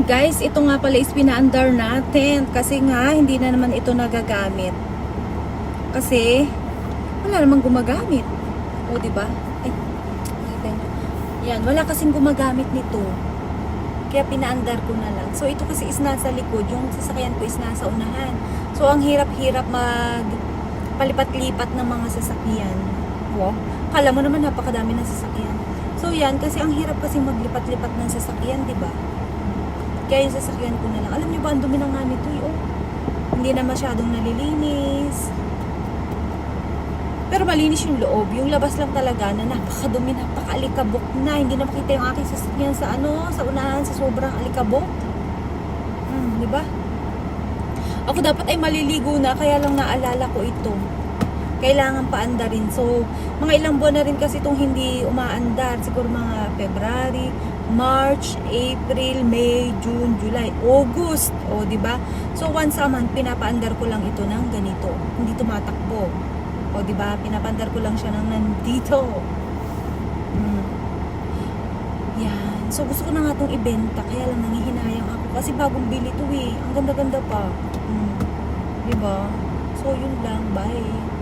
Guys, ito nga pala is pinaandar natin kasi nga hindi na naman ito nagagamit. Kasi wala namang gumagamit. O, di ba? Ay, nakita nyo. Yan, wala kasing gumagamit nito. Kaya pinaandar ko na lang. So, ito kasi is nasa likod. Yung sasakyan ko is nasa unahan. So, ang hirap-hirap palipat-lipat ng mga sasakyan. Wow. Kala mo naman napakadami ng sasakyan. So, yan. Kasi ang hirap kasi maglipat-lipat ng sasakyan, di ba? Kaya yung sasakyan ko na lang. Alam niyo ba, ang dumi na nga nito eh. Oh. Hindi na masyadong nalilinis. Pero malinis yung loob. Yung labas lang talaga na napakadumi, napakaalikabok na. Hindi na makita yung aking sasakyan sa sa unahan, sa sobrang alikabok. Di ba? Ako dapat ay maliligo na, kaya lang naalala ko ito. Kailangan paandarin. So, mga ilang buwan na rin kasi itong hindi umaandar. Siguro mga February, March, April, May, June, July, August. O, di ba? So, once a month, pinapaandar ko lang ito ng ganito. Hindi tumatakbo. O, di ba? Pinapandar ko lang siya ng nandito. Yan. So, gusto ko na nga itong ibenta. Kaya lang nangihinayang ako. Kasi bagong bili ito eh. Ang ganda-ganda pa. Di ba? So, yun lang. Bye.